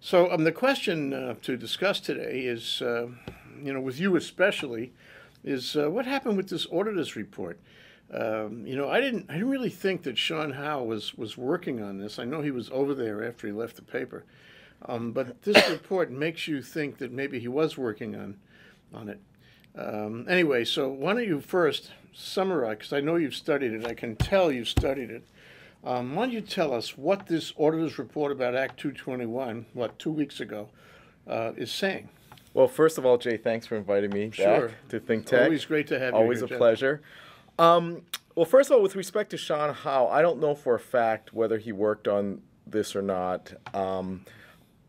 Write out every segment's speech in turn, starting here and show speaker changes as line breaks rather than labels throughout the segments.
So the question to discuss today is, with you especially, is what happened with this auditor's report? I didn't really think that Sean Howe was working on this. I know he was over there after he left the paper, but this report makes you think that maybe he was working on it. Anyway, so why don't you first summarize, because I know you've studied it. I can tell you've studied it. Why don't you tell us what this auditor's report about Act 221, 2 weeks ago, is saying?
Well, first of all, Jay, thanks for inviting me back to ThinkTech.
Always great to have you
Always
here,
a
Jeff.
pleasure. Well, first of all, with respect to Sean Howe, I don't know for a fact whether he worked on this or not.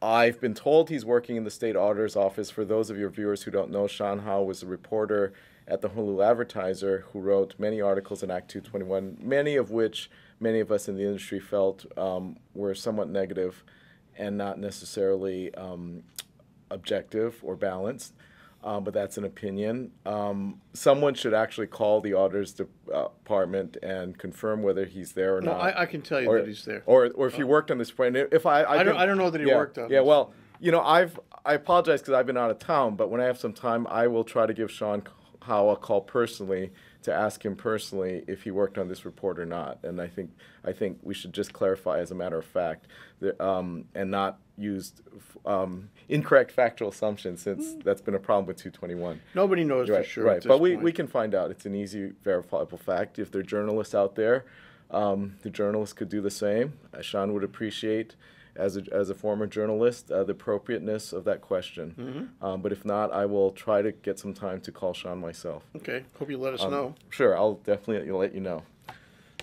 I've been told he's working in the state auditor's office. For those of your viewers who don't know, Sean Howe was a reporter at the Honolulu Advertiser who wrote many articles in Act 221, many of which many of us in the industry felt were somewhat negative and not necessarily objective or balanced. But that's an opinion. Someone should actually call the auditor's department and confirm whether he's there or not.
No, I can tell you that he's there.
Or if he worked on this point. If I
don't know that he worked on
Yeah,
this.
well, I apologize because I've been out of town, but when I have some time, I will try to give Sean Howe a call personally to ask him personally if he worked on this report or not. And I think we should just clarify as a matter of fact that, and not use incorrect factual assumptions, since that's been a problem with 221.
Nobody knows
Right,
for sure.
right.
At this
But
point.
we can find out. It's an easy, verifiable fact. If there are journalists out there, the journalists could do the same. Sean would appreciate, as a former journalist, the appropriateness of that question. But if not, I will try to get some time to call Sean myself.
Okay. Hope you let us know.
Sure, I'll definitely let you know.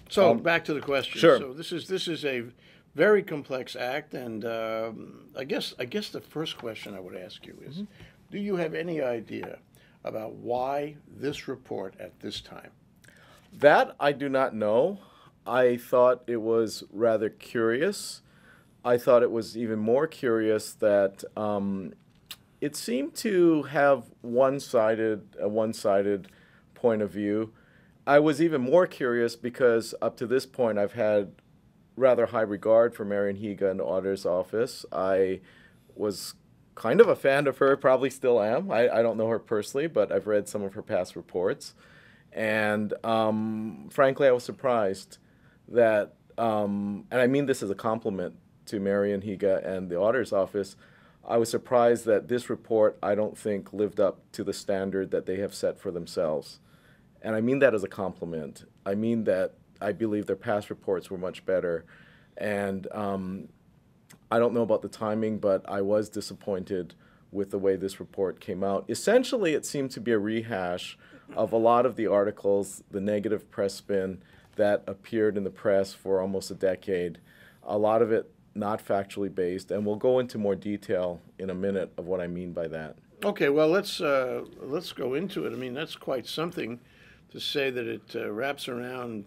So back to the question.
Sure.
So this is a very complex act, and I guess the first question I would ask you is, do you have any idea about why this report at this time?
That I do not know. I thought it was rather curious. I thought it was even more curious that it seemed to have a one-sided point of view. I was even more curious because up to this point I've had rather high regard for Marian Higa in the auditor's office. I was kind of a fan of her, probably still am. I don't know her personally, but I've read some of her past reports. And frankly, I was surprised that, and I mean this as a compliment to Marian Higa and the auditor's office, I was surprised that this report, I don't think, lived up to the standard that they have set for themselves. And I mean that as a compliment. I mean that I believe their past reports were much better. And I don't know about the timing, but I was disappointed with the way this report came out. Essentially, it seemed to be a rehash of a lot of the articles, the negative press spin that appeared in the press for almost a decade. A lot of it not factually based, and we'll go into more detail in a minute of what I mean by that.
Okay, well, let's go into it. I mean, that's quite something to say that it wraps around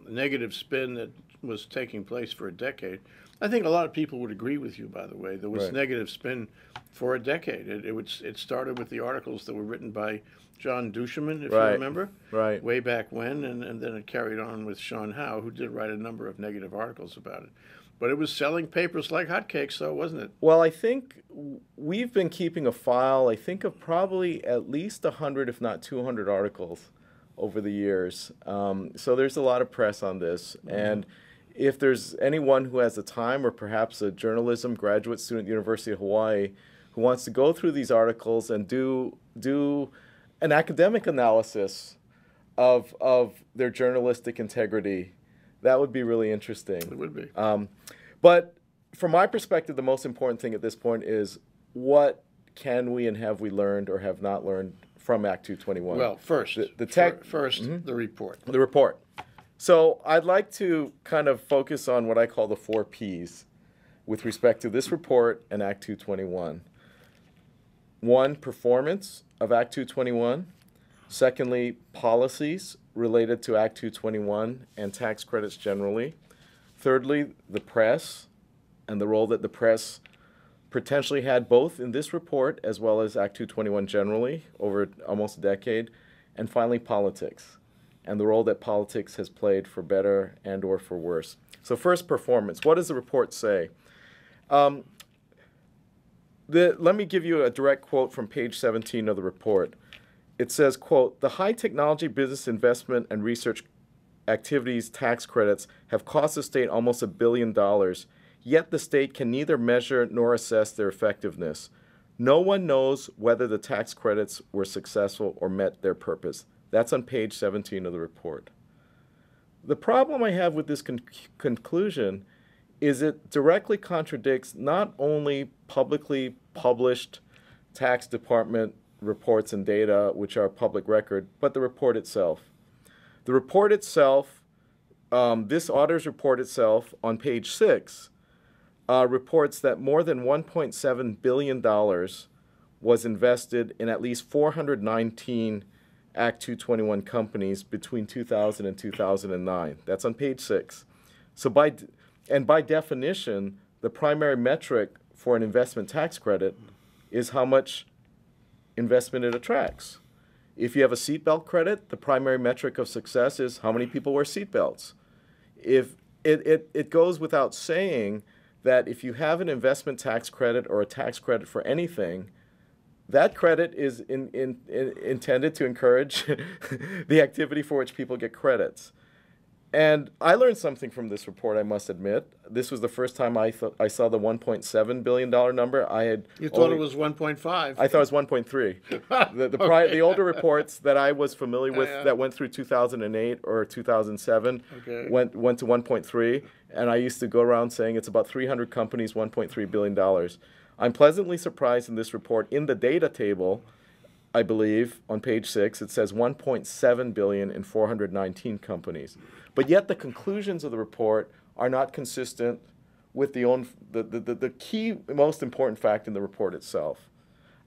a negative spin that was taking place for a decade. I think a lot of people would agree with you, by the way. There was
Right.
negative spin for a decade. It started with the articles that were written by John Duchemin, if you remember,
Right.
way back when, and then it carried on with Sean Howe, who did write a number of negative articles about it. But it was selling papers like hotcakes, though, wasn't it?
Well, I think we've been keeping a file, I think, of probably at least 100, if not 200 articles over the years. So there's a lot of press on this. And if there's anyone who has the time, or perhaps a journalism graduate student at the University of Hawaii who wants to go through these articles and do an academic analysis of their journalistic integrity, that would be really interesting.
It would be.
But from my perspective, the most important thing at this point is, what can we and have we learned or have not learned from Act 221?
Well, first, the report.
The report. So I'd like to kind of focus on what I call the 4 Ps with respect to this report and Act 221. 1, performance of Act 221. Secondly, policies related to Act 221 and tax credits generally. Thirdly, the press and the role that the press potentially had both in this report as well as Act 221 generally over almost a decade. And finally, politics and the role that politics has played for better and or for worse. So first, performance. What does the report say? Let me give you a direct quote from page 17 of the report. It says, quote, "The high technology business investment and research activities tax credits have cost the state almost $1 billion, yet the state can neither measure nor assess their effectiveness. No one knows whether the tax credits were successful or met their purpose." That's on page 17 of the report. The problem I have with this conclusion is it directly contradicts not only publicly published tax department reports and data, which are public record, but the report itself. The report itself, this auditor's report itself on page 6, reports that more than $1.7 billion was invested in at least 419 Act 221 companies between 2000 and 2009. That's on page 6. So by definition, the primary metric for an investment tax credit is how much investment it attracts. If you have a seatbelt credit, the primary metric of success is how many people wear seatbelts. If it goes without saying that if you have an investment tax credit or a tax credit for anything, that credit is intended to encourage the activity for which people get credits. And I learned something from this report, I must admit. This was the first time I saw the $1.7 billion number.
You thought it was 1.5.
I thought it was 1.3.
Okay.
The older reports that I was familiar with that went through 2008 or 2007 went to 1.3. And I used to go around saying it's about 300 companies, $1.3 billion. I'm pleasantly surprised in this report, in the data table, I believe, on page 6, it says 1.7 billion in 419 companies. But yet the conclusions of the report are not consistent with the key, most important fact in the report itself.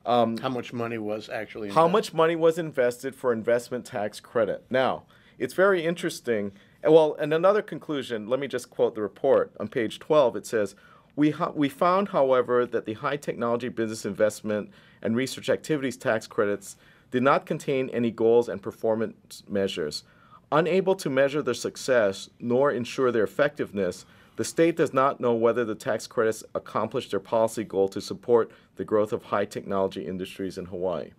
How much money was actually invested?
How much money was invested for investment tax credit. Now, it's very interesting. Well, and another conclusion, let me just quote the report. On page 12, it says, we found, however, that the high technology business investment and research activities tax credits did not contain any goals and performance measures. Unable to measure their success nor ensure their effectiveness, the state does not know whether the tax credits accomplished their policy goal to support the growth of high technology industries in Hawaii.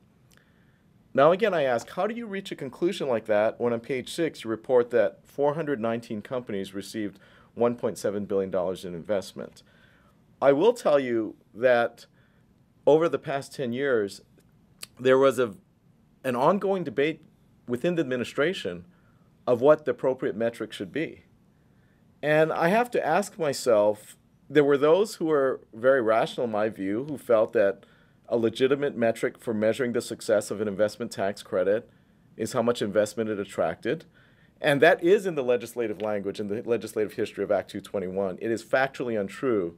Now again, I ask, how do you reach a conclusion like that when on page 6 you report that 419 companies received $1.7 billion in investment? I will tell you that over the past 10 years, there was an ongoing debate within the administration of what the appropriate metric should be. And I have to ask myself, there were those who were very rational in my view, who felt that a legitimate metric for measuring the success of an investment tax credit is how much investment it attracted. And that is in the legislative language, in the legislative history of Act 221. It is factually untrue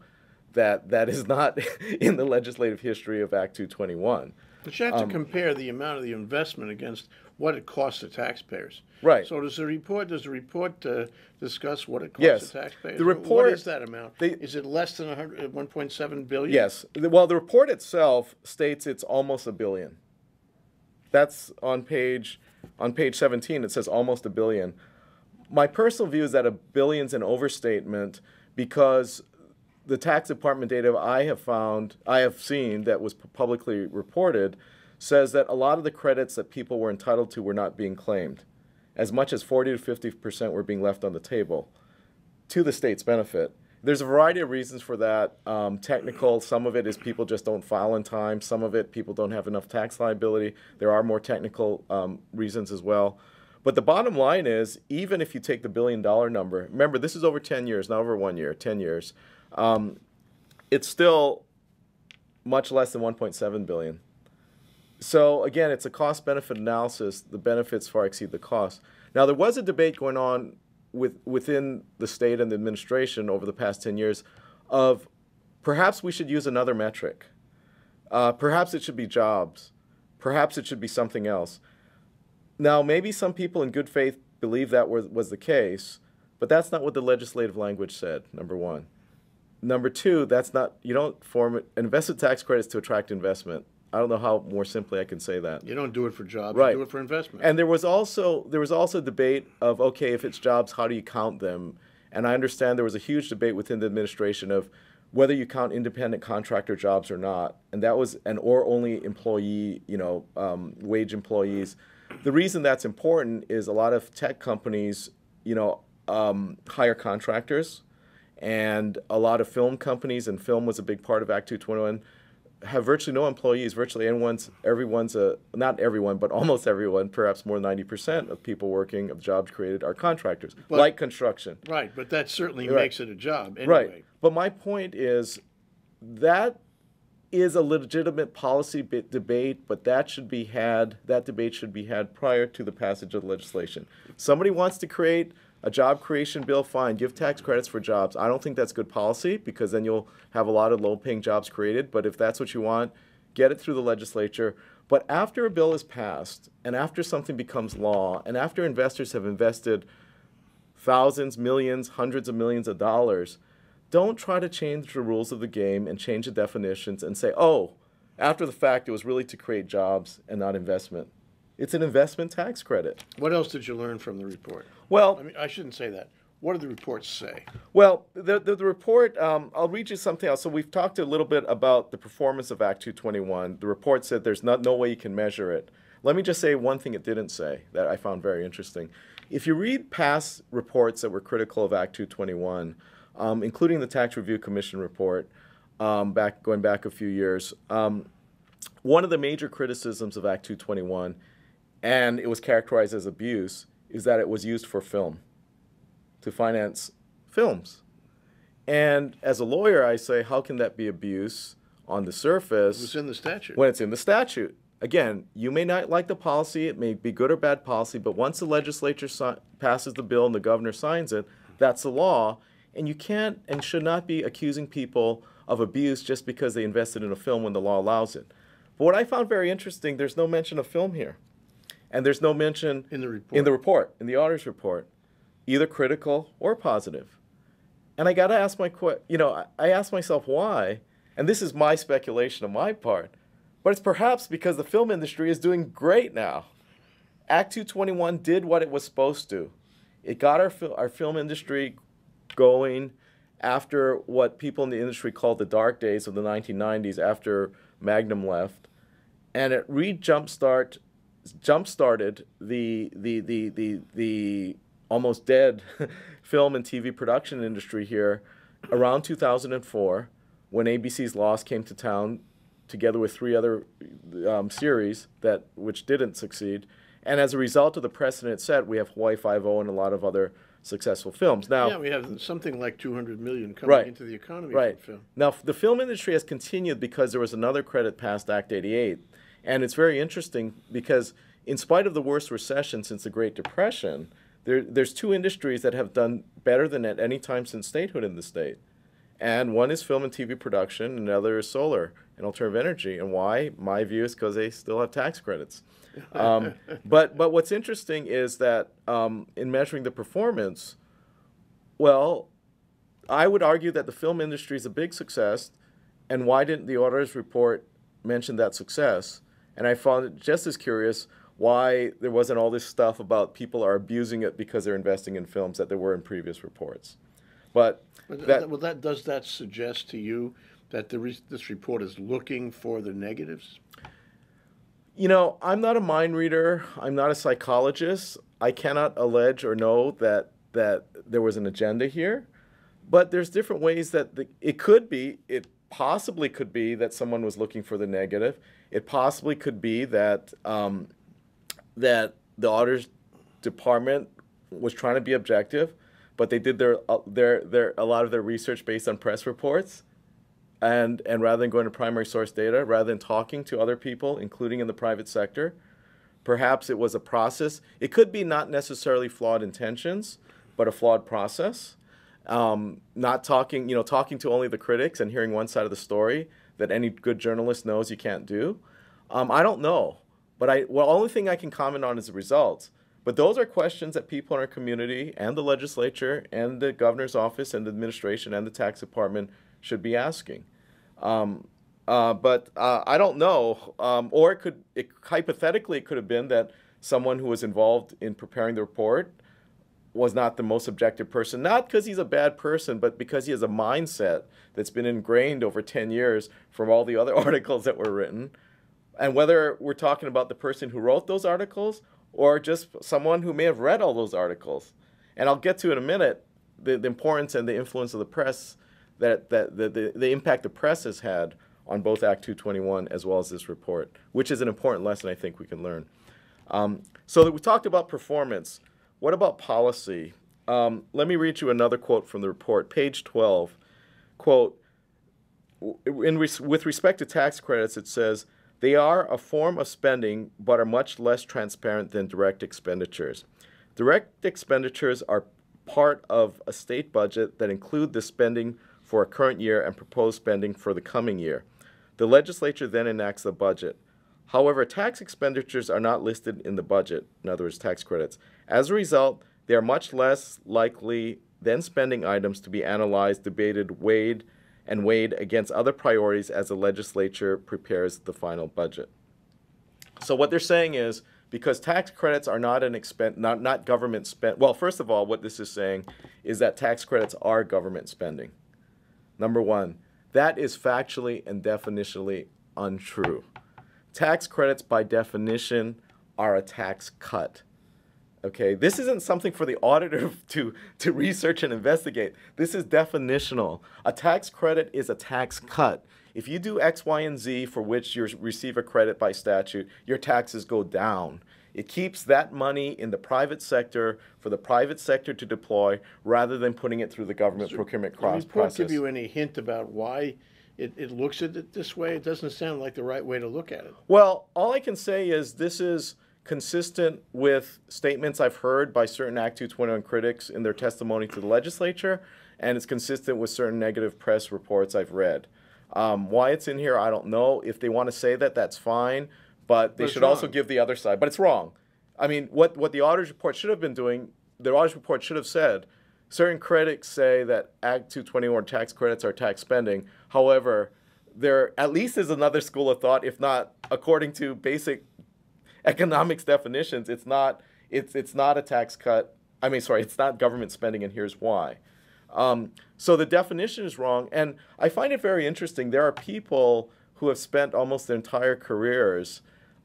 that that is not in the legislative history of Act 221.
But you have to compare the amount of the investment against what it costs the taxpayers.
Right.
So does the report discuss what it costs
Yes.
the taxpayers?
The report,
what is that amount? Is it less than 1.7 billion?
Yes. Well, the report itself states it's almost $1 billion. That's on page 17. It says almost $1 billion. My personal view is that $1 billion's an overstatement because the tax department data I have seen that was publicly reported says that a lot of the credits that people were entitled to were not being claimed. As much as 40 to 50% were being left on the table to the state's benefit. There's a variety of reasons for that. Technical, some of it is people just don't file in time. Some of it, people don't have enough tax liability. There are more technical reasons as well. But the bottom line is, even if you take the $1 billion number, remember this is over 10 years, not over 1 year, 10 years. It's still much less than 1.7 billion. So again, it's a cost-benefit analysis. The benefits far exceed the cost. Now, there was a debate going on within the state and the administration over the past 10 years of perhaps we should use another metric. Perhaps it should be jobs. Perhaps it should be something else. Now, maybe some people in good faith believe that was the case, but that's not what the legislative language said, number one. Number two, you don't form an investment tax credits to attract investment. I don't know how more simply I can say that.
You don't do it for jobs,
right.
You do it for investment.
And there was also debate of, okay, if it's jobs, how do you count them? And I understand there was a huge debate within the administration of whether you count independent contractor jobs or not, and that was or only employee, wage employees. The reason that's important is a lot of tech companies, hire contractors, and a lot of film companies, and film was a big part of Act 221, have virtually no employees. Virtually not everyone, but almost everyone, perhaps more than 90% of people working, of jobs created, are contractors, like construction.
Right, but that certainly makes it a job anyway.
Right, but my point is that is a legitimate policy debate, but that debate should be had prior to the passage of the legislation. Somebody wants to create a job creation bill, fine, give tax credits for jobs. I don't think that's good policy, because then you'll have a lot of low-paying jobs created. But if that's what you want, get it through the legislature. But after a bill is passed, and after something becomes law, and after investors have invested thousands, millions, hundreds of millions of dollars, don't try to change the rules of the game and change the definitions and say, oh, after the fact, it was really to create jobs and not investment. It's an investment tax credit.
What else did you learn from the report?
Well,
I mean, I shouldn't say that. What do the reports say?
Well, the report, I'll read you something else. So we've talked a little bit about the performance of Act 221. The report said there's no way you can measure it. Let me just say one thing it didn't say that I found very interesting. If you read past reports that were critical of Act 221, including the Tax Review Commission report, going back a few years, one of the major criticisms of Act 221, and it was characterized as abuse, is that it was used for film, to finance films. And as a lawyer, I say, how can that be abuse on the surface?
It was in the statute.
When it's in the statute. Again, you may not like the policy, it may be good or bad policy, but once the legislature passes the bill and the governor signs it, that's the law. And you can't and should not be accusing people of abuse just because they invested in a film when the law allows it. But what I found very interesting, there's no mention of film here. And there's no mention
in the report,
in the auditor's report, either critical or positive. And I got to ask I asked myself why, and this is my speculation on my part, but it's perhaps because the film industry is doing great now. Act 221 did what it was supposed to. It got our film industry going after what people in the industry called the dark days of the 1990s after Magnum left, and it jump-started the almost dead film and TV production industry here around 2004, when ABC's Lost came to town together with 3 other series which didn't succeed. And as a result of the precedent set, we have Hawaii Five-0 and a lot of other successful films. Now,
yeah, we have something like $200 million coming into the economy from film.
Now, the film industry has continued because there was another credit passed, Act 88. And it's very interesting because in spite of the worst recession since the Great Depression, there's 2 industries that have done better than at any time since statehood in the state. And one is film and TV production, and the other is solar and alternative energy. And why? My view is because they still have tax credits. But what's interesting is that in measuring the performance, well, I would argue that the film industry is a big success. And why didn't the auditor's report mention that success? And I found it just as curious why there wasn't all this stuff about people are abusing it because they're investing in films that there were in previous reports. Does that suggest to you that this report is looking for the negatives? I'm not a mind reader. I'm not a psychologist. I cannot allege or know that there was an agenda here. But there's different ways that it possibly could be that someone was looking for the negative. It possibly could be that that the auditor's department was trying to be objective, but they did a lot of their research based on press reports, and rather than going to primary source data, rather than talking to other people, including in the private sector, perhaps it was a process. It could be not necessarily flawed intentions, but a flawed process. Not talking to only the critics and hearing one side of the story that any good journalist knows you can't do. I don't know, but the only thing I can comment on is the results. But those are questions that people in our community and the legislature and the governor's office and the administration and the tax department should be asking. But I don't know. Or hypothetically, it could have been that someone who was involved in preparing the report was not the most objective person, not because he's a bad person, but because he has a mindset that's been ingrained over 10 years from all the other articles that were written. And whether we're talking about the person who wrote those articles or just someone who may have read all those articles. And I'll get to in a minute the importance and the influence of the press, the impact the press has had on both Act 221 as well as this report, which is an important lesson I think we can learn. So that we talked about performance. What about policy? Let me read you another quote from the report, page 12. Quote, with respect to tax credits, it says, they are a form of spending but are much less transparent than direct expenditures. Direct expenditures are part of a state budget that include the spending for a current year and proposed spending for the coming year. The legislature then enacts the budget. However, tax expenditures are not listed in the budget, in other words, tax credits. As a result, they are much less likely than spending items to be analyzed, debated, weighed against other priorities as the legislature prepares the final budget. So what they're saying is, because tax credits are not an expense, not government spend. Well, first of all, what this is saying is that tax credits are government spending. Number one, that is factually and definitionally untrue. Tax credits, by definition, are a tax cut. Okay, this isn't something for the auditor to research and investigate. This is definitional. A tax credit is a tax cut. If you do X, Y, and Z for which you receive a credit by statute, your taxes go down. It keeps that money in the private sector for the private sector to deploy rather than putting it through the government procurement process.
Does the report give you any hint about why it looks at it this way? It doesn't sound like the right way to look at it.
Well, all I can say is this is consistent with statements I've heard by certain Act 221 critics in their testimony to the legislature, and it's consistent with certain negative press reports I've read. Why it's in here, I don't know. If they want to say that, that's fine, but they should also give the other side. But it's wrong. I mean, what the auditor's report should have been doing, the auditor's report should have said, certain critics say that Act 221 tax credits are tax spending. However, there at least is another school of thought, if not according to basic economics definitions, it's not a tax cut. I mean, sorry, it's not government spending, and here's why. So the definition is wrong, and I find it very interesting. There are people who have spent almost their entire careers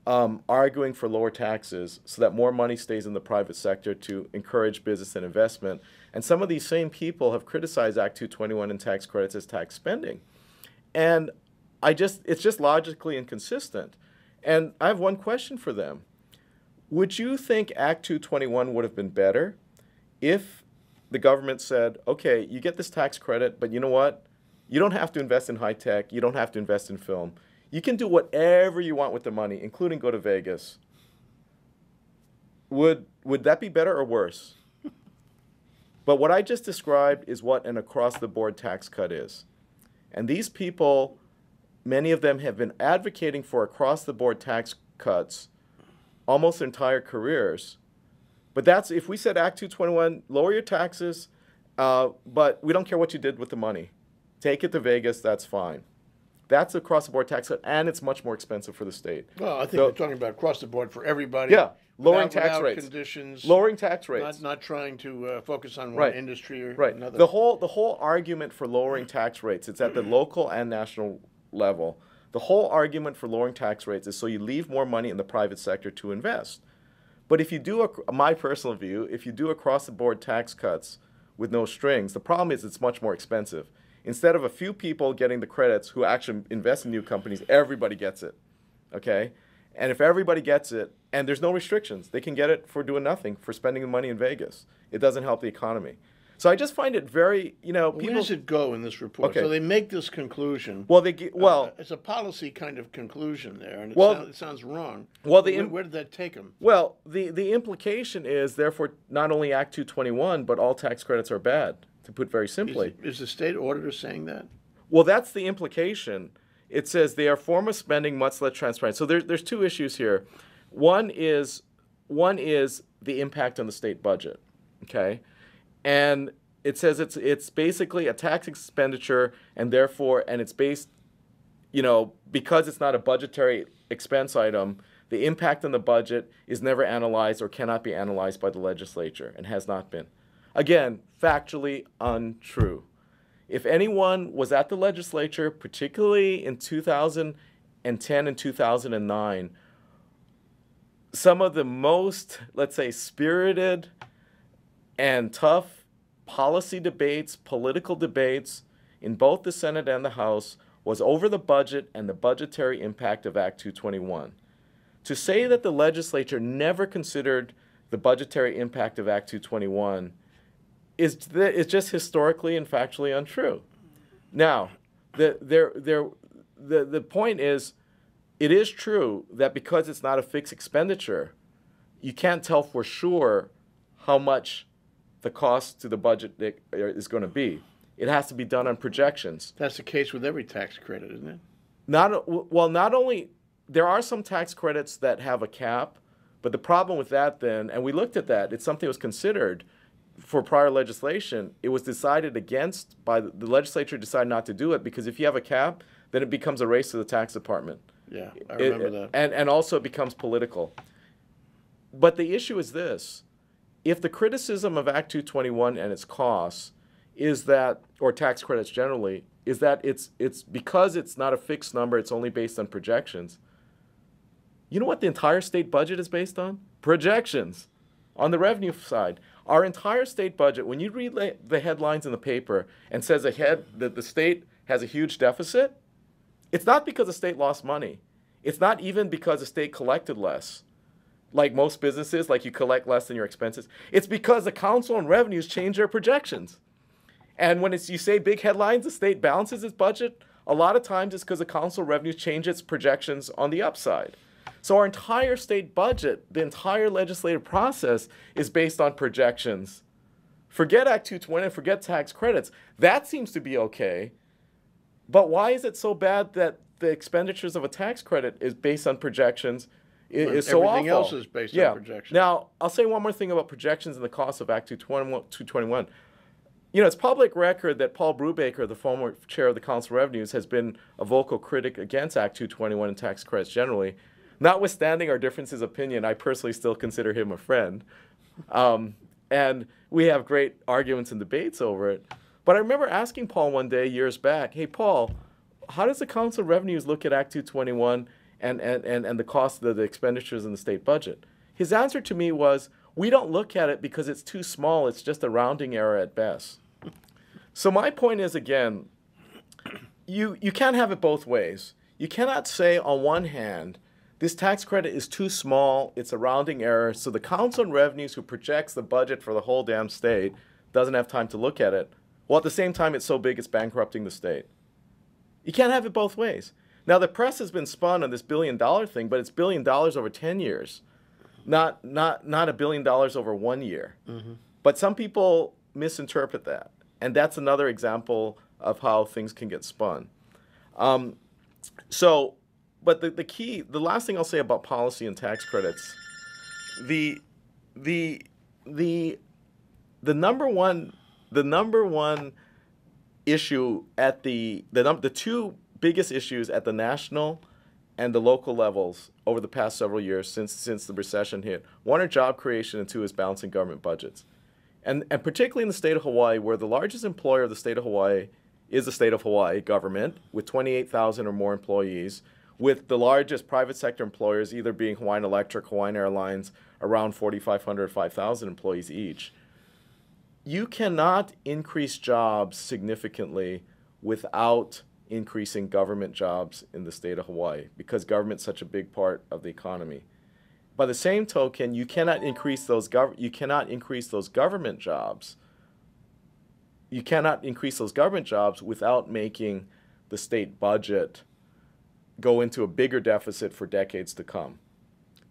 arguing for lower taxes so that more money stays in the private sector to encourage business and investment. And some of these same people have criticized Act 221 and tax credits as tax spending. And it's just logically inconsistent. And I have one question for them. Would you think Act 221 would have been better if the government said, okay, you get this tax credit, but you know what? You don't have to invest in high tech. You don't have to invest in film. You can do whatever you want with the money, including go to Vegas. Would that be better or worse? But what I just described is what an across-the-board tax cut is. And these people, many of them have been advocating for across-the-board tax cuts almost their entire careers. But that's, if we said Act 221, lower your taxes, but we don't care what you did with the money. Take it to Vegas, that's fine. That's across the board tax cut, and it's much more expensive for the state.
Well, I think they're talking about across the board for everybody.
Yeah, lowering tax rates.
Conditions.
Lowering tax rates.
Not trying to focus on one industry or another.
The whole argument for lowering tax rates, it's at the local and national level. The whole argument for lowering tax rates is so you leave more money in the private sector to invest. But if you do, my personal view, if you do across the board tax cuts with no strings, the problem is it's much more expensive. Instead of a few people getting the credits who actually invest in new companies, everybody gets it, okay? And if everybody gets it, and there's no restrictions, they can get it for doing nothing, for spending the money in Vegas. It doesn't help the economy. So I just find it very, people...
Where does it go in this report?
Okay.
So they make this conclusion.
Well,
it's a policy kind of conclusion there, and it sounds wrong.
Well,
where did that take them?
Well, the implication is, therefore, not only Act 221, but all tax credits are bad, to put very simply.
Is the state auditor saying that?
Well, that's the implication. It says they are form of spending much less transparent. So there's two issues here. One is the impact on the state budget, okay? And it says it's basically a tax expenditure, and therefore, and it's based, because it's not a budgetary expense item, the impact on the budget is never analyzed or cannot be analyzed by the legislature and has not been. Again, factually untrue. If anyone was at the legislature, particularly in 2010 and 2009, some of the most, let's say, spirited and tough policy debates, political debates in both the Senate and the House was over the budget and the budgetary impact of Act 221. To say that the legislature never considered the budgetary impact of Act 221 is just historically and factually untrue. Now, the point is, it is true that because it's not a fixed expenditure, you can't tell for sure how much the cost to the budget is going to be. It has to be done on projections.
That's the case with every tax credit, isn't it?
Not only, there are some tax credits that have a cap, but the problem with that then, and we looked at that, it's something that was considered for prior legislation. It was decided against by the legislature, decided not to do it because if you have a cap, then it becomes a race to the tax department.
Yeah, I remember that.
And also it becomes political. But the issue is this. If the criticism of Act 221 and its costs is that, or tax credits generally, is that it's because it's not a fixed number, it's only based on projections. You know what the entire state budget is based on? Projections. On the revenue side, our entire state budget, when you read the headlines in the paper and says that the state has a huge deficit, it's not because the state lost money. It's not even because the state collected less. Like most businesses, like you collect less than your expenses. It's because the council on revenues change their projections. And when you say big headlines, the state balances its budget, a lot of times it's because the council revenues change its projections on the upside. So our entire state budget, the entire legislative process is based on projections. Forget Act 220, forget tax credits. That seems to be okay. But why is it so bad that the expenditures of a tax credit is based on projections? Is so awful.
Everything else is based on projections.
Now, I'll say one more thing about projections and the cost of Act 221. You know, it's public record that Paul Brubaker, the former chair of the Council of Revenues, has been a vocal critic against Act 221 and tax credits generally. Notwithstanding our differences of opinion, I personally still consider him a friend. And we have great arguments and debates over it. But I remember asking Paul one day years back, hey, Paul, how does the Council of Revenues look at Act 221 and the cost of the expenditures in the state budget? His answer to me was, we don't look at it because it's too small. It's just a rounding error at best. So my point is, again, you can't have it both ways. You cannot say on one hand, this tax credit is too small, it's a rounding error, so the Council on Revenues who projects the budget for the whole damn state doesn't have time to look at it, while at the same time it's so big it's bankrupting the state. You can't have it both ways. Now the press has been spun on this $1 billion thing, but it's $1 billion over 10 years, not $1 billion over 1 year. Mm-hmm. But some people misinterpret that, and that's another example of how things can get spun. But the last thing I'll say about policy and tax credits, the number one issue at the two biggest issues at the national and the local levels over the past several years since the recession hit, one are job creation and two is balancing government budgets. And particularly in the state of Hawaii, where the largest employer of the state of Hawaii is the state of Hawaii government with 28,000 or more employees, with the largest private sector employers either being Hawaiian Electric, Hawaiian Airlines, around 4,500, 5,000 employees each. You cannot increase jobs significantly without increasing government jobs in the state of Hawaii because government's such a big part of the economy. By the same token, you cannot increase those government jobs. You cannot increase those government jobs without making the state budget go into a bigger deficit for decades to come.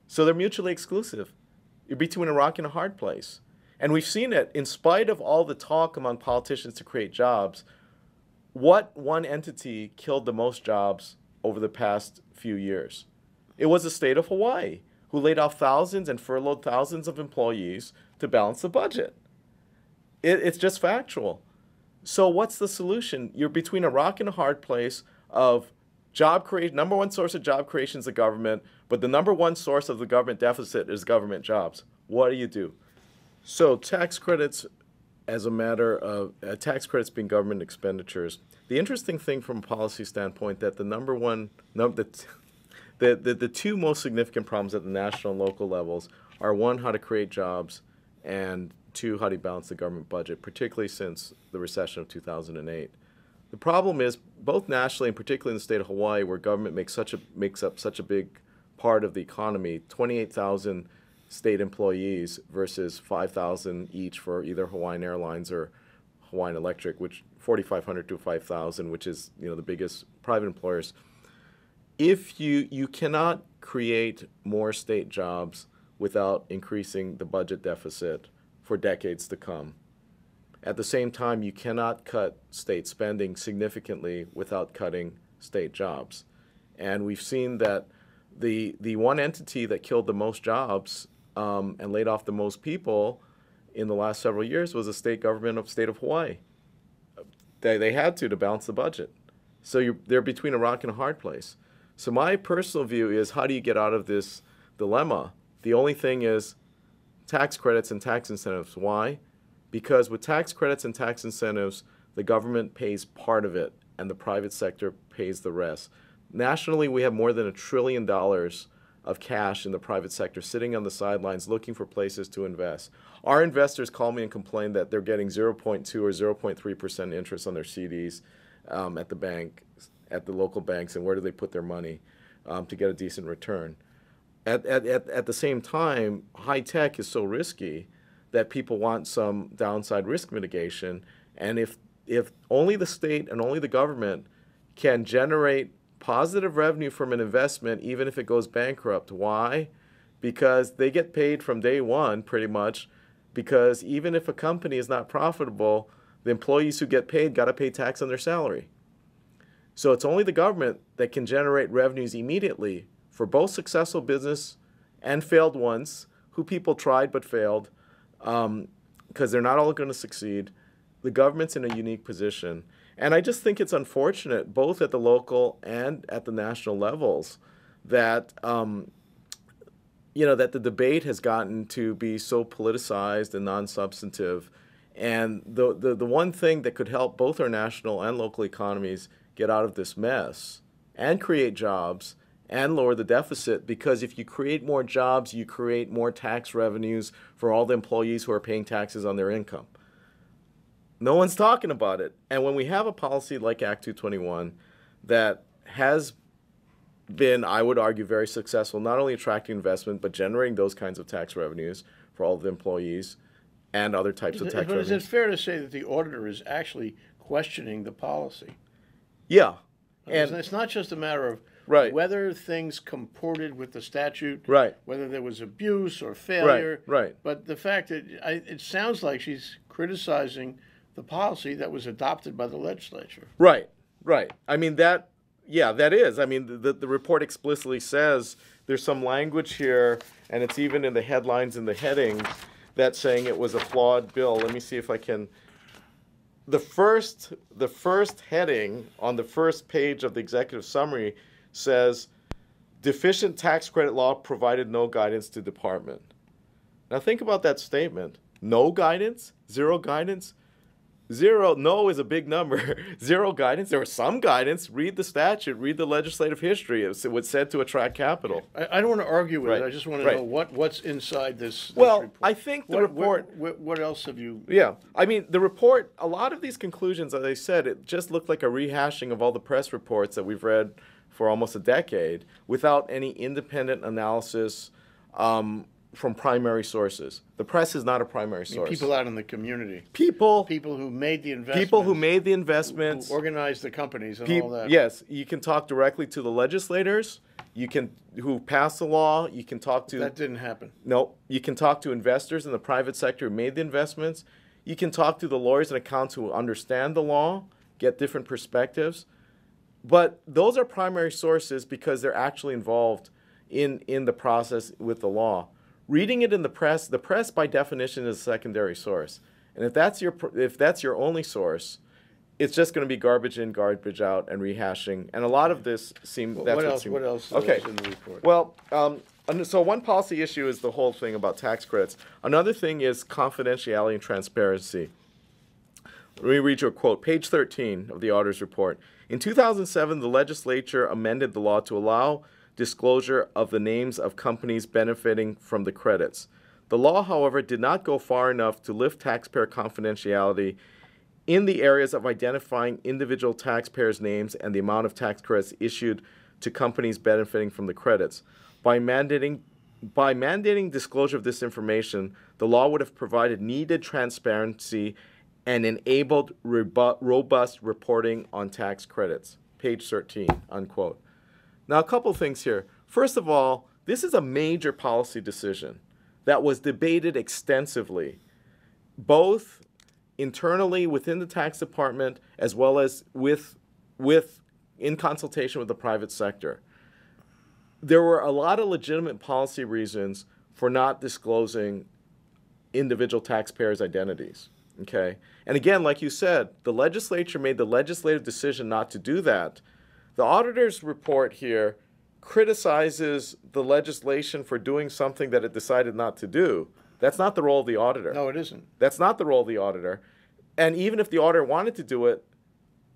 So they're mutually exclusive. You're between a rock and a hard place. And we've seen it, in spite of all the talk among politicians to create jobs, what one entity killed the most jobs over the past few years? It was the state of Hawaii, who laid off thousands and furloughed thousands of employees to balance the budget. It's just factual. So what's the solution? You're between a rock and a hard place of job creation. Number one source of job creation is the government, but the number one source of the government deficit is government jobs. What do you do? So tax credits as a matter of tax credits being government expenditures. The interesting thing from a policy standpoint that the number one, the two most significant problems at the national and local levels are, one, how to create jobs, and two, how to balance the government budget, particularly since the recession of 2008. The problem is, both nationally and particularly in the state of Hawaii, where government makes up such a big part of the economy, 28,000 state employees versus 5,000 each for either Hawaiian Airlines or Hawaiian Electric, which 4,500 to 5,000, which is the biggest private employers. If you cannot create more state jobs without increasing the budget deficit for decades to come. At the same time, you cannot cut state spending significantly without cutting state jobs. And we've seen that the one entity that killed the most jobs and laid off the most people in the last several years was the state government of the state of Hawaii. They had to balance the budget. So they're between a rock and a hard place. So my personal view is, how do you get out of this dilemma? The only thing is tax credits and tax incentives. Why? Because with tax credits and tax incentives, the government pays part of it and the private sector pays the rest. Nationally, we have more than $1 trillion of cash in the private sector sitting on the sidelines looking for places to invest. Our investors call me and complain that they're getting 0.2 or 0.3% interest on their CDs at the bank, at the local banks, and where do they put their money to get a decent return. At the same time, high tech is so risky that people want some downside risk mitigation, and if only the state and only the government can generate positive revenue from an investment, even if it goes bankrupt. Why? Because they get paid from day one, pretty much, because even if a company is not profitable, the employees who get paid got to pay tax on their salary. So it's only the government that can generate revenues immediately for both successful business and failed ones, who people tried but failed, because they're not all going to succeed. The government's in a unique position. And I just think it's unfortunate, both at the local and at the national levels, that that the debate has gotten to be so politicized and non-substantive. And the one thing that could help both our national and local economies get out of this mess and create jobs and lower the deficit, because if you create more jobs, you create more tax revenues for all the employees who are paying taxes on their income. No one's talking about it. And when we have a policy like Act 221 that has been, I would argue, very successful, not only attracting investment, but generating those kinds of tax revenues for all the employees and other types of tax revenues.
But is it fair to say that the auditor is actually questioning the policy?
Yeah.
And it's not just a matter of whether things comported with the statute, whether there was abuse or failure, but the fact that it sounds like she's criticizing the policy that was adopted by the legislature. Right.
I mean, that is. I mean, the report explicitly says there's some language here, and it's even in the headlines and the headings, that's saying it was a flawed bill. Let me see if I can. The first heading on the first page of the executive summary says, deficient tax credit law provided no guidance to department. Now think about that statement. No guidance? Zero guidance? Zero, no is a big number. Zero guidance. There was some guidance. Read the statute. Read the legislative history. It was said to attract capital.
I don't want to argue with it. I just want to know what's inside this
report.
I
think the report...
What else have you...
Yeah. I mean, the report, a lot of these conclusions, as I said, it just looked like a rehashing of all the press reports that we've read for almost a decade without any independent analysis from primary sources. The press is not a primary source.
People out in the community.
People
who made the investments.
People who made the investments.
Who organized the companies and all that.
Yes. You can talk directly to the legislators who passed the law. You can talk to...
That didn't happen.
No. You can talk to investors in the private sector who made the investments. You can talk to the lawyers and accountants who understand the law, get different perspectives. But those are primary sources because they're actually involved in the process with the law. Reading it in the press by definition is a secondary source. And if that's your only source, it's just going to be garbage in, garbage out, and rehashing. And a lot of this seems...
What else is in the report?
Well, so one policy issue is the whole thing about tax credits. Another thing is confidentiality and transparency. Let me read you a quote, page 13 of the auditor's report. In 2007, the legislature amended the law to allow disclosure of the names of companies benefiting from the credits. The law, however, did not go far enough to lift taxpayer confidentiality in the areas of identifying individual taxpayers' names and the amount of tax credits issued to companies benefiting from the credits. By mandating disclosure of this information, the law would have provided needed transparency and enabled robust reporting on tax credits. Page 13, unquote. Now, a couple things here. First of all, this is a major policy decision that was debated extensively, both internally within the tax department as well as in consultation with the private sector. There were a lot of legitimate policy reasons for not disclosing individual taxpayers' identities. Okay? And again, like you said, the legislature made the legislative decision not to do that. The auditor's report here criticizes the legislation for doing something that it decided not to do. That's not the role of the auditor.
No, it isn't.
That's not the role of the auditor. And even if the auditor wanted to do it,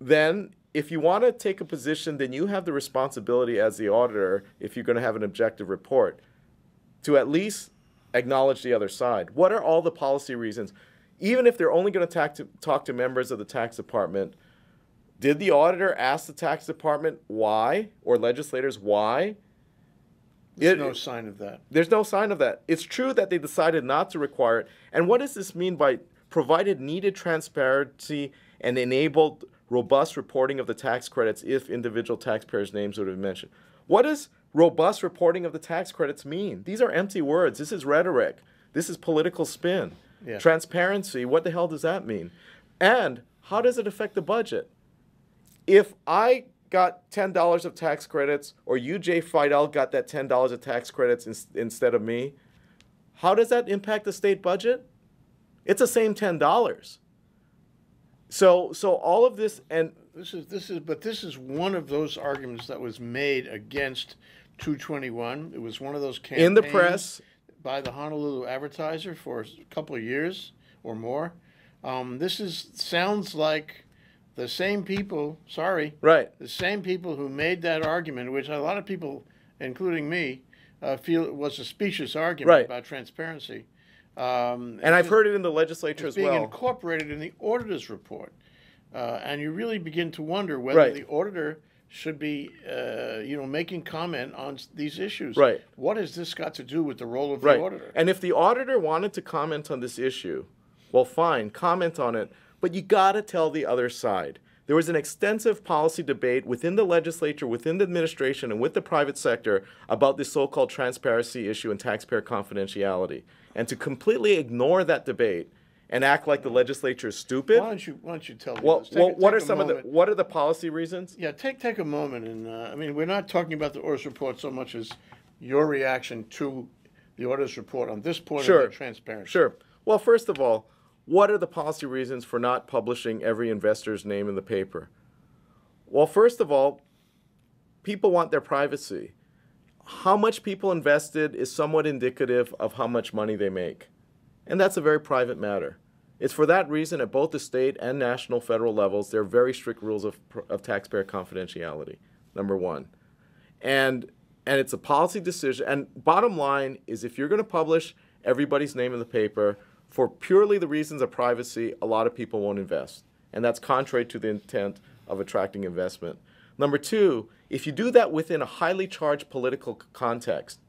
then if you want to take a position, then you have the responsibility as the auditor, if you're going to have an objective report, to at least acknowledge the other side. What are all the policy reasons? Even if they're only going to talk to members of the tax department, did the auditor ask the tax department why, or legislators why?
There's no sign of that.
There's no sign of that. It's true that they decided not to require it. And what does this mean by provided needed transparency and enabled robust reporting of the tax credits if individual taxpayers' names would have been mentioned? What does robust reporting of the tax credits mean? These are empty words. This is rhetoric. This is political spin.
Yeah.
Transparency, what the hell does that mean? And how does it affect the budget? If I got $10 of tax credits, or you, Jay Fidell, got that $10 of tax credits instead of me, how does that impact the state budget? It's the same $10. So all of this, and
this is one of those arguments that was made against 221. It was one of those campaigns
in the press
by the Honolulu Advertiser for a couple of years or more. Sounds like the same people.
Right.
The same people who made that argument, which a lot of people, including me, feel it was a specious argument about transparency.
And I've heard it in the legislature as well.
Being incorporated in the auditor's report. And you really begin to wonder whether the auditor should be, making comment on these issues.
Right.
What has this got to do with the role of the auditor?
And if the auditor wanted to comment on this issue, well, fine, comment on it, but you got to tell the other side. There was an extensive policy debate within the legislature, within the administration, and with the private sector about this so-called transparency issue and taxpayer confidentiality. And to completely ignore that debate and act like the legislature is stupid.
Why don't you tell me
well,
this?
What are the policy reasons?
Yeah, take a moment, and we're not talking about the auditor's report so much as your reaction to the auditor's report on this point of transparency.
Sure. Well, first of all, what are the policy reasons for not publishing every investor's name in the paper? Well, first of all, people want their privacy. How much people invested is somewhat indicative of how much money they make. And that's a very private matter. It's for that reason at both the state and national federal levels, there are very strict rules of taxpayer confidentiality, number one. And it's a policy decision. And bottom line is if you're going to publish everybody's name in the paper, for purely the reasons of privacy, a lot of people won't invest. And that's contrary to the intent of attracting investment. Number two, if you do that within a highly charged political context,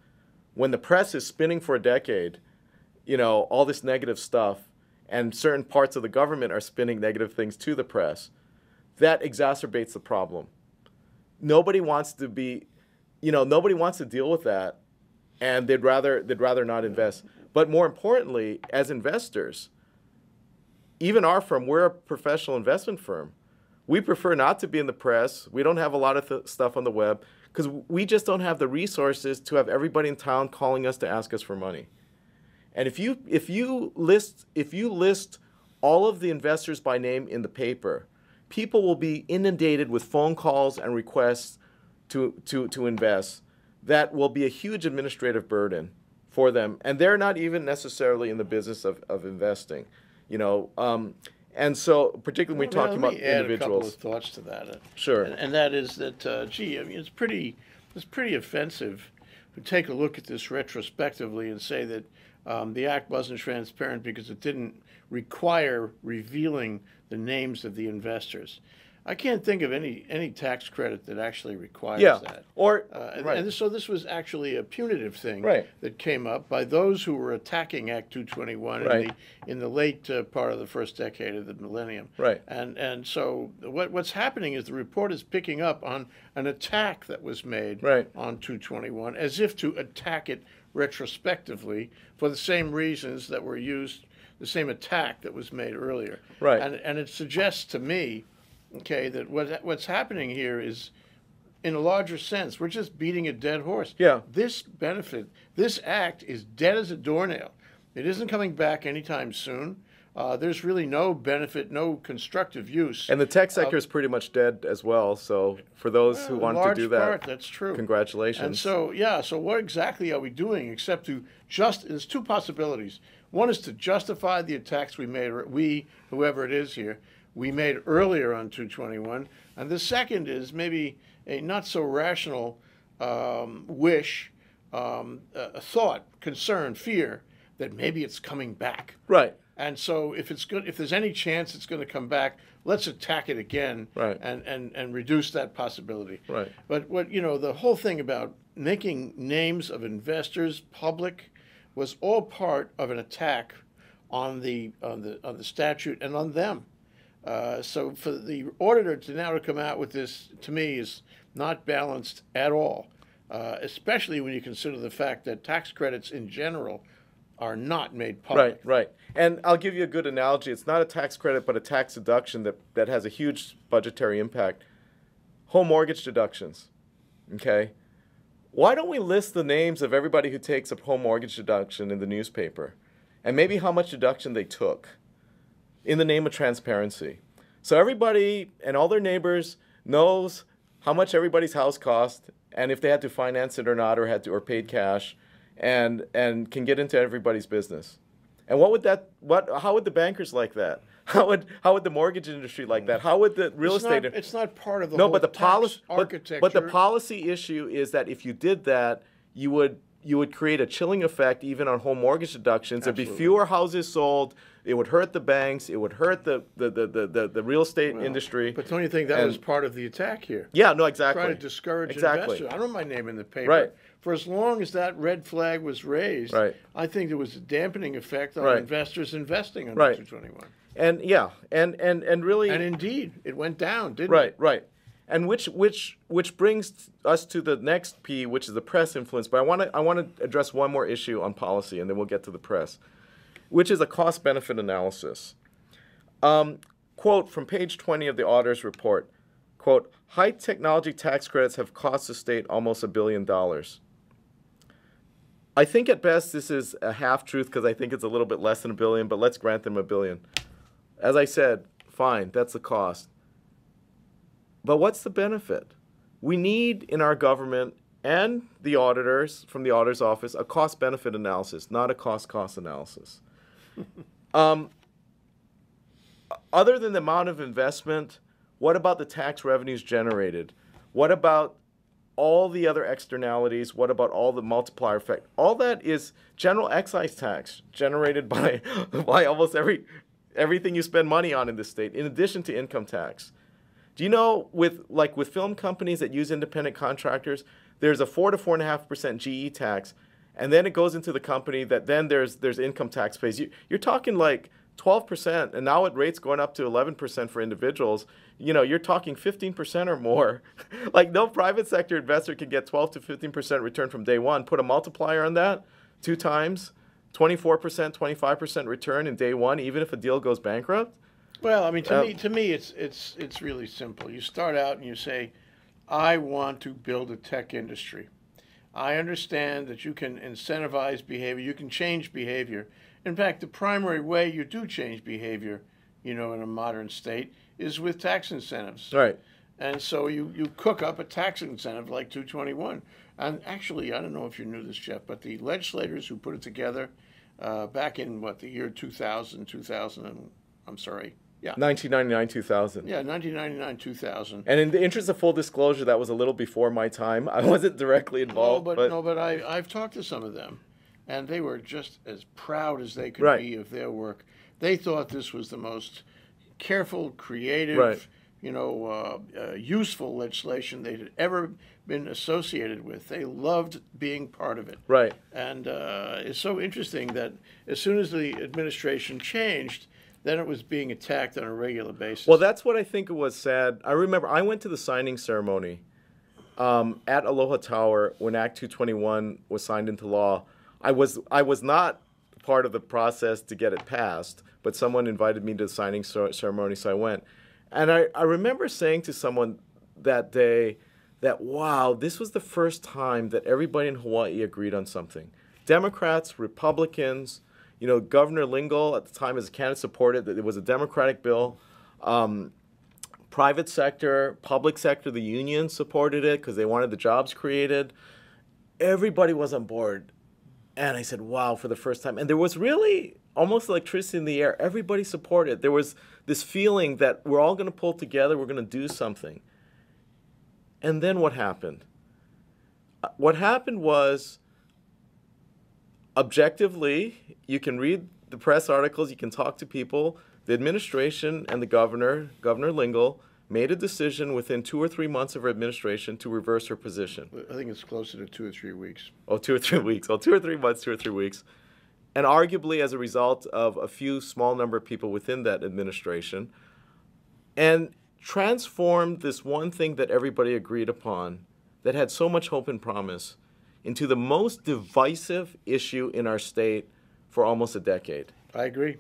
when the press is spinning for a decade, all this negative stuff, and certain parts of the government are spinning negative things to the press, that exacerbates the problem. Nobody wants to deal with that, and they'd rather not invest. But more importantly, as investors, even our firm, we're a professional investment firm. We prefer not to be in the press. We don't have a lot of stuff on the web because we just don't have the resources to have everybody in town calling us to ask us for money. And if you list all of the investors by name in the paper, people will be inundated with phone calls and requests to invest. That will be a huge administrative burden for them, and they're not even necessarily in the business of investing, And so, particularly when we're talking about
Let me add
individuals.
a couple of thoughts to that.
Sure.
And that is that, gee, I mean, it's pretty offensive to take a look at this retrospectively and say that the act wasn't transparent because it didn't require revealing the names of the investors. I can't think of any tax credit that actually requires that.
Or
right. And so this was actually a punitive thing that came up by those who were attacking Act 221 in the late part of the first decade of the millennium.
Right.
And so what's happening is the report is picking up on an attack that was made on 221 as if to attack it retrospectively for the same reasons that were used, the same attack that was made earlier.
Right.
And it suggests to me, okay, that what's happening here is, in a larger sense, we're just beating a dead horse.
Yeah.
This act is dead as a doornail. It isn't coming back anytime soon. There's really no benefit, no constructive use.
And the tech sector is pretty much dead as well. So for those who want to do that,
part, that's true.
Congratulations.
And so, so what exactly are we doing except to there's two possibilities. One is to justify the attacks we made, or whoever it is here, we made earlier on 221, and the second is maybe a not so rational wish, a thought, concern, fear that maybe it's coming back.
Right.
And so if there's any chance it's going to come back, let's attack it again and reduce that possibility.
Right.
But the whole thing about making names of investors public was all part of an attack on the statute and on them. So for the auditor to come out with this, to me, is not balanced at all, especially when you consider the fact that tax credits in general are not made public.
Right. And I'll give you a good analogy. It's not a tax credit, but a tax deduction that has a huge budgetary impact. Home mortgage deductions, okay? Why don't we list the names of everybody who takes a home mortgage deduction in the newspaper, and maybe how much deduction they took, in the name of transparency. So everybody and all their neighbors knows how much everybody's house cost and if they had to finance it or not, or paid cash, and can get into everybody's business. And how would the bankers like that? How would the mortgage industry like that? How would the real estate?
It's not part of the whole tax architecture.
But the policy issue is that if you did that, you would create a chilling effect even on home mortgage deductions.
Absolutely.
There'd be fewer houses sold. It would hurt the banks. It would hurt the real estate industry.
But don't you think that was part of the attack here?
Yeah, no, exactly.
Trying to discourage investors. I don't mind naming the paper.
Right.
For as long as that red flag was raised, I think there was a dampening effect on investors investing in 221.
And really.
And indeed, it went down, didn't it?
Right. And which brings us to the next P, which is the press influence. But I want to address one more issue on policy, and then we'll get to the press, which is a cost-benefit analysis. Quote from page 20 of the auditor's report, quote, high technology tax credits have cost the state almost $1 billion. I think at best this is a half-truth because I think it's a little bit less than $1 billion, but let's grant them $1 billion. As I said, fine, that's the cost. But what's the benefit? We need in our government and the auditors from the auditor's office a cost-benefit analysis, not a cost-cost analysis. Other than the amount of investment, what about the tax revenues generated? What about all the other externalities? What about all the multiplier effect? All that is general excise tax generated by almost everything you spend money on in this state, in addition to income tax. Do you know with film companies that use independent contractors, there's a 4 to 4.5% GE tax, and then it goes into the company that then there's income tax pays. You're talking like 12%, and now at rates going up to 11% for individuals, you're talking 15% or more. Like no private sector investor can get 12 to 15% return from day one. Put a multiplier on that, 2 times, 24%, 25% return in day one, even if a deal goes bankrupt.
Well, I mean, to me, it's really simple. You start out and you say, I want to build a tech industry. I understand that you can incentivize behavior, you can change behavior. In fact, the primary way you do change behavior, in a modern state, is with tax incentives.
Right.
And so you cook up a tax incentive like 221. And actually, I don't know if you knew this, Jeff, but the legislators who put it together back in, the year 2000, Yeah.
1999, 2000.
Yeah, 1999, 2000.
And in the interest of full disclosure, that was a little before my time. I wasn't directly involved.
But I've talked to some of them, and they were just as proud as they could
Right.
be of their work. They thought this was the most careful, creative,
Right.
useful legislation they had ever been associated with. They loved being part of it.
Right.
And it's so interesting that as soon as the administration changed, then it was being attacked on a regular basis.
Well, that's what I think was sad. I remember I went to the signing ceremony at Aloha Tower when Act 221 was signed into law. I was not part of the process to get it passed, but someone invited me to the signing ceremony, so I went. And I remember saying to someone that day that, wow, this was the first time that everybody in Hawaii agreed on something. Democrats, Republicans, Governor Lingle at the time as a candidate supported that it was a Democratic bill. Private sector, public sector, the unions supported it because they wanted the jobs created. Everybody was on board. And I said, wow, for the first time. And there was really almost electricity in the air. Everybody supported. There was this feeling that we're all going to pull together, we're going to do something. And then what happened? What happened was, objectively, you can read the press articles, you can talk to people. The administration and the governor, Governor Lingle, made a decision within 2 or 3 months of her administration to reverse her position.
I think it's closer to 2 or 3 weeks.
Oh, 2 or 3 weeks. Oh, 2 or 3 months, 2 or 3 weeks. And arguably as a result of a few small number of people within that administration, and transformed this one thing that everybody agreed upon that had so much hope and promise into the most divisive issue in our state for almost a decade.
I agree.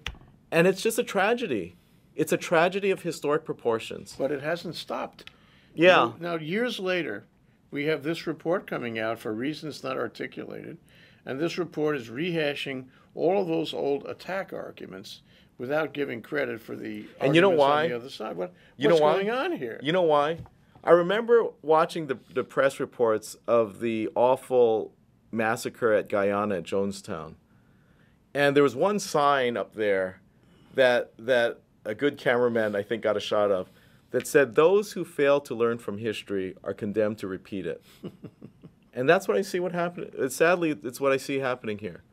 And it's just a tragedy. It's a tragedy of historic proportions.
But it hasn't stopped.
Yeah.
Now, years later, we have this report coming out for reasons not articulated, and this report is rehashing all of those old attack arguments without giving credit for the
And you know
arguments
why?
on the other side. What's
why?
going on here?
You know why? I remember watching the press reports of the awful massacre at Guyana at Jonestown. And there was one sign up there that a good cameraman, I think, got a shot of, that said, those who fail to learn from history are condemned to repeat it. And that's what I see what happened. Sadly, it's what I see happening here.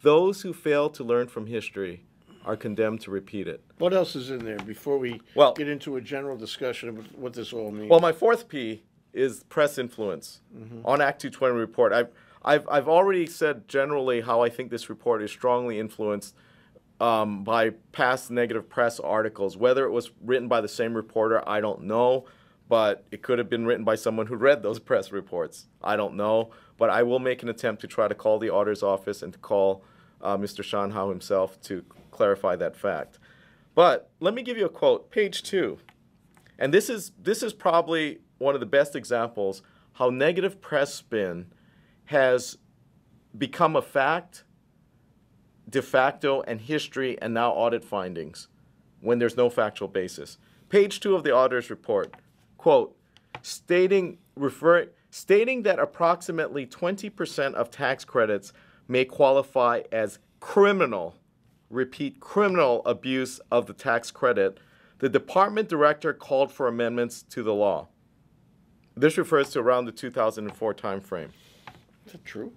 Those who fail to learn from history are condemned to repeat it.
What else is in there before we get into a general discussion of what this all means?
Well, my fourth P is press influence on Act 220 report. I've already said generally how I think this report is strongly influenced by past negative press articles. Whether it was written by the same reporter, I don't know, but it could have been written by someone who read those press reports. I don't know, but I will make an attempt to try to call the auditor's office and to call Mr. Sean Howe himself to clarify that fact. But let me give you a quote, page 2. And this is probably one of the best examples how negative press spin has become a fact, de facto, and history, and now audit findings when there's no factual basis. Page 2 of the auditor's report, quote, stating that approximately 20% of tax credits may qualify as criminal, repeat, criminal abuse of the tax credit, the department director called for amendments to the law. This refers to around the 2004 timeframe.
Is that true?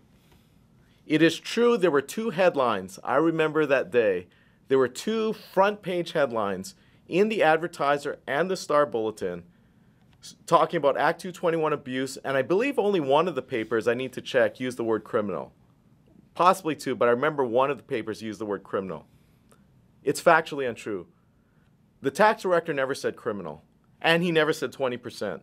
It is true there were 2 headlines. I remember that day. There were 2 front page headlines in the Advertiser and the Star Bulletin talking about Act 221 abuse, and I believe only one of the papers, I need to check, used the word criminal. Possibly 2, but I remember one of the papers used the word criminal. It's factually untrue. The tax director never said criminal, and he never said 20%.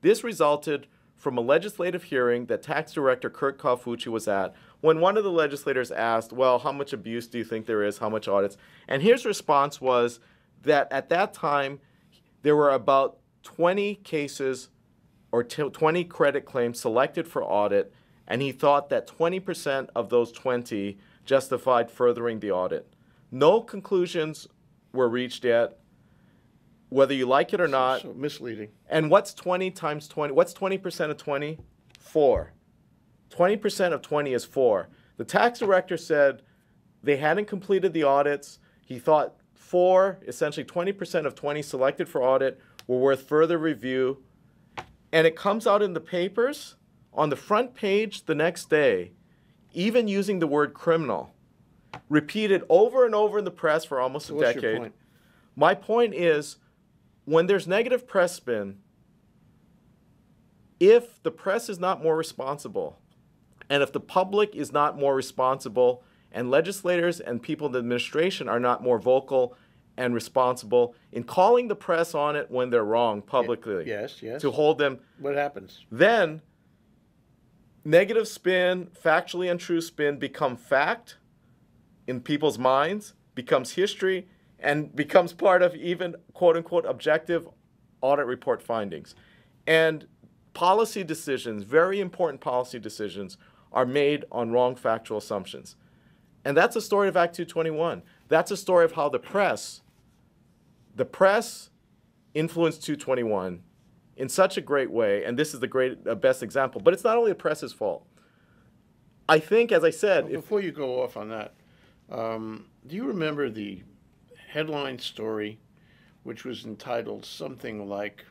This resulted from a legislative hearing that tax director Kurt Kawafuchi was at when one of the legislators asked, well, how much abuse do you think there is, how much audits? And his response was that at that time, there were about 20 cases or 20 credit claims selected for audit, and he thought that 20% of those 20 justified furthering the audit. No conclusions were reached yet, whether you like it or not.
So misleading.
And what's 20 times 20? What's 20% of 20? 4. 20% of 20 is 4. The tax director said they hadn't completed the audits. He thought 4, essentially 20% of 20 selected for audit, were worth further review. And it comes out in the papers on the front page the next day, even using the word criminal, repeated over and over in the press for almost a decade.
What's your point?
My point is, when there's negative press spin, if the press is not more responsible, and if the public is not more responsible, and legislators and people in the administration are not more vocal and responsible in calling the press on it when they're wrong publicly,
yes.
to hold them,
What happens?
then negative spin, factually untrue spin become fact in people's minds, becomes history, and becomes part of even quote-unquote objective audit report findings. And policy decisions, very important policy decisions, are made on wrong factual assumptions. And that's a story of Act 221. That's a story of how the press influenced 221 in such a great way, and this is the best example. But it's not only the press's fault. I think, as I said...
Before you go off on that, do you remember the headline story, which was entitled something like,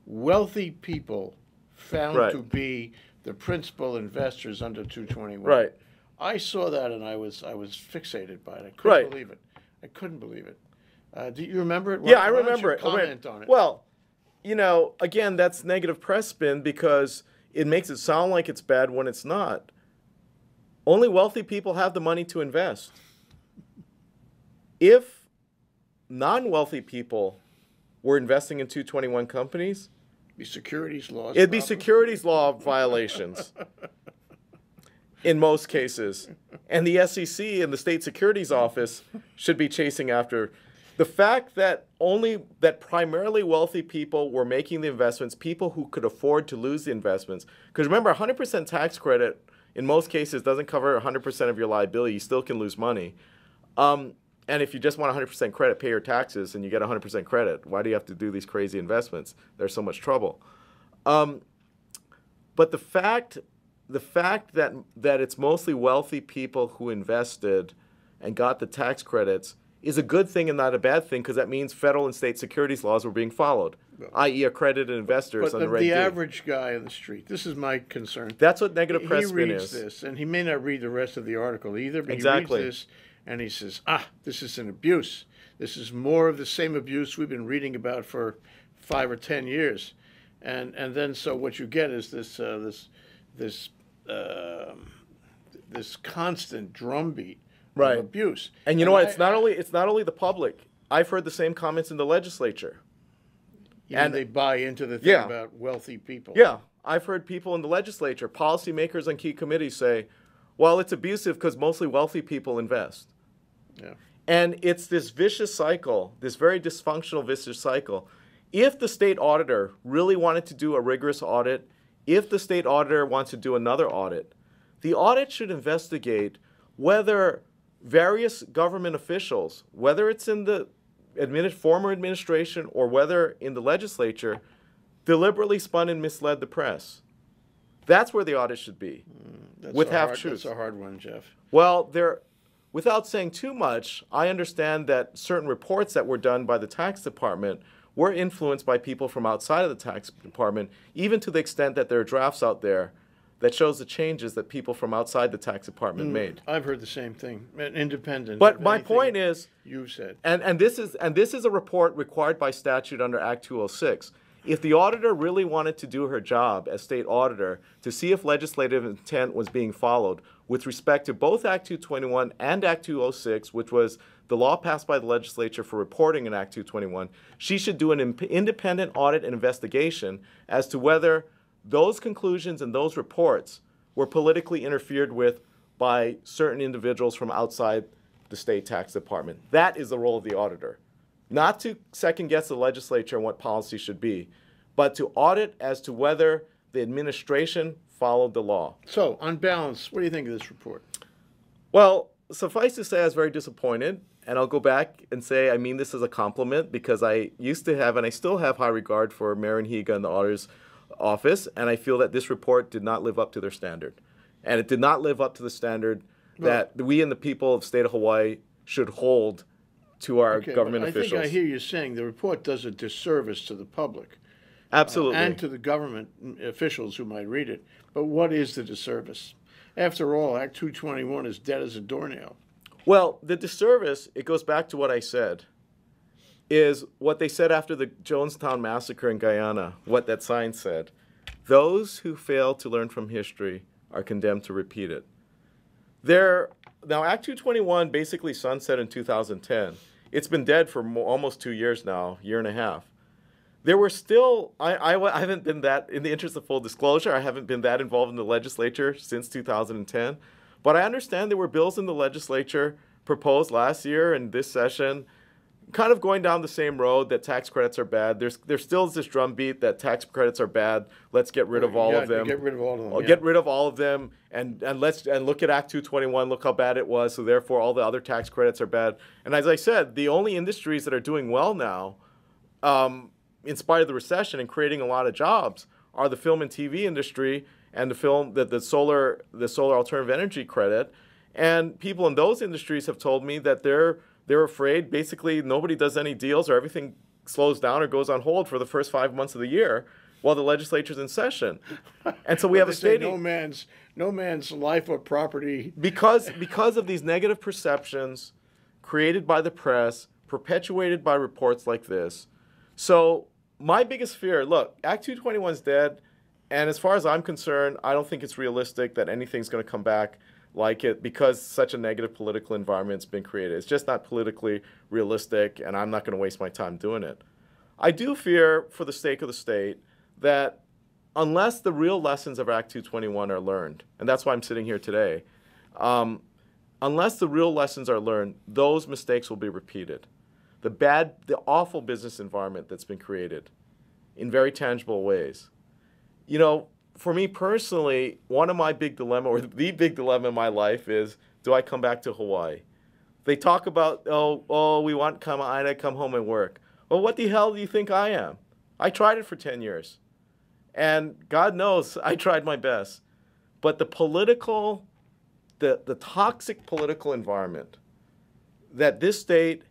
wealthy people found to be the principal investors under 221.
Right.
I saw that and I was fixated by it. I couldn't believe it. I couldn't believe it. Do you remember it?
Yeah, I remember it.
Comment on it.
Well, again, that's negative press spin because it makes it sound like it's bad when it's not. Only wealthy people have the money to invest. If non-wealthy people were investing in 221 companies,
be securities laws.
It'd be securities law violations in most cases. And the SEC and the State Securities Office should be chasing after. The fact that primarily wealthy people were making the investments, people who could afford to lose the investments. Because remember, 100% tax credit in most cases doesn't cover 100% of your liability. You still can lose money. And if you just want 100% credit, pay your taxes and you get 100% credit. Why do you have to do these crazy investments? There's so much trouble. But the fact that it's mostly wealthy people who invested and got the tax credits is a good thing and not a bad thing because that means federal and state securities laws were being followed, i.e. accredited investors under Reg D.
The average guy on the street, this is my concern.
That's what negative press spin is.
He reads this, and he may not read the rest of the article either, but
exactly.
He reads this, and he says, this is an abuse. This is more of the same abuse we've been reading about for 5 or 10 years. And then so what you get is this constant drumbeat of abuse.
And you know what? It's not only the public. I've heard the same comments in the legislature.
And they buy into the thing about wealthy people.
Yeah. I've heard people in the legislature, policymakers on key committees say, well, it's abusive because mostly wealthy people invest.
Yeah.
And it's this vicious cycle, this very dysfunctional, vicious cycle. If the state auditor really wanted to do a rigorous audit, if the state auditor wants to do another audit, the audit should investigate whether various government officials, whether it's in the former administration or whether in the legislature, deliberately spun and misled the press. That's where the audit should be, with half-truths.
That's a hard one, Jeff.
Well, without saying too much, I understand that certain reports that were done by the tax department were influenced by people from outside of the tax department, even to the extent that there are drafts out there that shows the changes that people from outside the tax department made.
I've heard the same thing, independent.
But my point is,
you've said,
and this is a report required by statute under Act 206. If the auditor really wanted to do her job as state auditor to see if legislative intent was being followed with respect to both Act 221 and Act 206, which was the law passed by the legislature for reporting in Act 221, she should do an independent audit and investigation as to whether those conclusions and those reports were politically interfered with by certain individuals from outside the state tax department. That is the role of the auditor. Not to second-guess the legislature and what policy should be, but to audit as to whether the administration followed the law.
So, on balance, what do you think of this report?
Well, suffice to say I was very disappointed, and I'll go back and say I mean this as a compliment because I used to have, and I still have, high regard for Marion Higa and the Auditor's Office, and I feel that this report did not live up to their standard. And it did not live up to the standard that we and the people of the state of Hawaii should hold to our government officials.
I think I hear you saying the report does a disservice to the public.
Absolutely.
And to the government officials who might read it. But what is the disservice? After all, Act 221 is dead as a doornail.
Well, the disservice, it goes back to what I said, is what they said after the Jonestown massacre in Guyana, what that sign said. Those who fail to learn from history are condemned to repeat it. Now, Act 221 basically sunset in 2010. It's been dead for almost 2 years now, year and a half. There were still, I haven't been that, in the interest of full disclosure, I haven't been that involved in the legislature since 2010. But I understand there were bills in the legislature proposed last year and this session kind of going down the same road that tax credits are bad. There's still this drumbeat that tax credits are bad. Let's get rid of all of them.
Get rid of all of them.
Yeah. Get rid of all of them and look at Act 221, look how bad it was, so therefore all the other tax credits are bad. And as I said, the only industries that are doing well now, in spite of the recession and creating a lot of jobs, are the film and TV industry and the solar alternative energy credit. And people in those industries have told me that they're afraid basically nobody does any deals or everything slows down or goes on hold for the first 5 months of the year while the legislature's in session. And so we have a state
no man's life or property
because of these negative perceptions created by the press, perpetuated by reports like this. So my biggest fear, look, Act 221 is dead, and as far as I'm concerned, I don't think it's realistic that anything's going to come back like it because such a negative political environment's been created. It's just not politically realistic, and I'm not going to waste my time doing it. I do fear, for the sake of the state, that unless the real lessons of Act 221 are learned, and that's why I'm sitting here today, unless the real lessons are learned, those mistakes will be repeated. The awful business environment that's been created in very tangible ways. You know, for me personally, one of my big dilemma, or the big dilemma in my life is, do I come back to Hawaii? They talk about, we want Kama'aina to come home and work. Well, what the hell do you think I am? I tried it for 10 years. And God knows I tried my best. But the toxic political environment that this state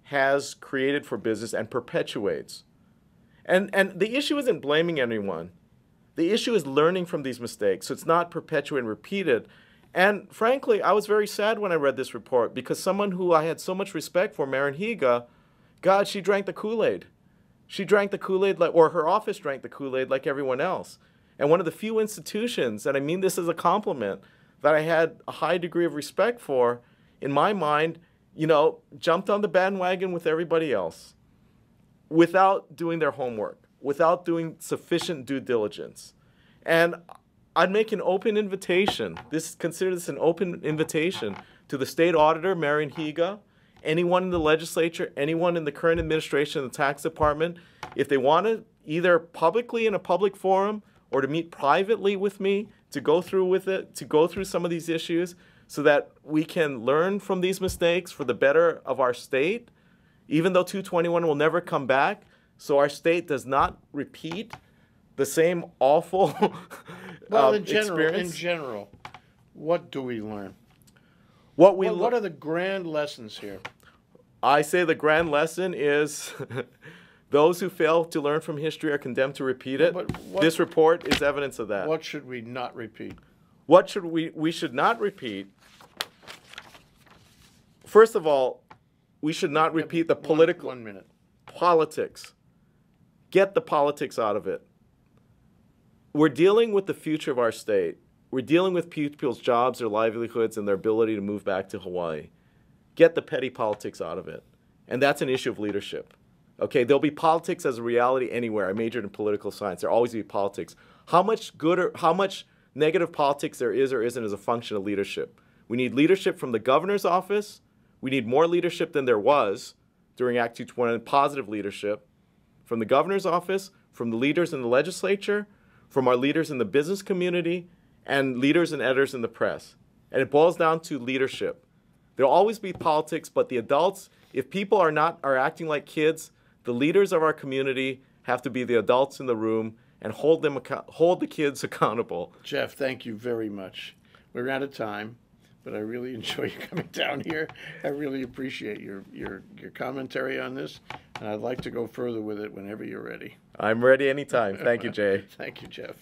has created for business and perpetuates. And the issue isn't blaming anyone. The issue is learning from these mistakes, so it's not perpetuated and repeated. And frankly, I was very sad when I read this report because someone who I had so much respect for, Marin Higa, God, she drank the Kool-Aid. She drank the Kool-Aid, or her office drank the Kool-Aid like everyone else. And one of the few institutions, and I mean this as a compliment, that I had a high degree of respect for, in my mind, jumped on the bandwagon with everybody else without doing their homework, without doing sufficient due diligence. And I'd make an open invitation, consider this an open invitation to the state auditor, Marin Higa, anyone in the legislature, anyone in the current administration of the tax department, if they want to either publicly in a public forum or to meet privately with me to go through some of these issues so that we can learn from these mistakes for the better of our state, even though 221 will never come back, so our state does not repeat the same awful experience.
In general, what do we learn?
What
are the grand lessons here?
I say the grand lesson is those who fail to learn from history are condemned to repeat it. This report is evidence of that.
What should we not repeat?
What should we should not repeat? First of all, we should not repeat the political...
1 minute.
Politics. Get the politics out of it. We're dealing with the future of our state. We're dealing with people's jobs, their livelihoods, and their ability to move back to Hawaii. Get the petty politics out of it. And that's an issue of leadership. Okay, there'll be politics as a reality anywhere. I majored in political science. There'll always be politics. How much negative politics there is or isn't is a function of leadership. We need leadership from the governor's office. We need more leadership than there was during Act 221, positive leadership from the governor's office, from the leaders in the legislature, from our leaders in the business community, and leaders and editors in the press. And it boils down to leadership. There'll always be politics, but the adults, if people are acting like kids, the leaders of our community have to be the adults in the room and hold the kids accountable.
Jeff, thank you very much. We're out of time. but I really enjoy you coming down here. I really appreciate your commentary on this, and I'd like to go further with it whenever you're ready.
I'm ready anytime. Thank you, Jay.
Thank you, Jeff.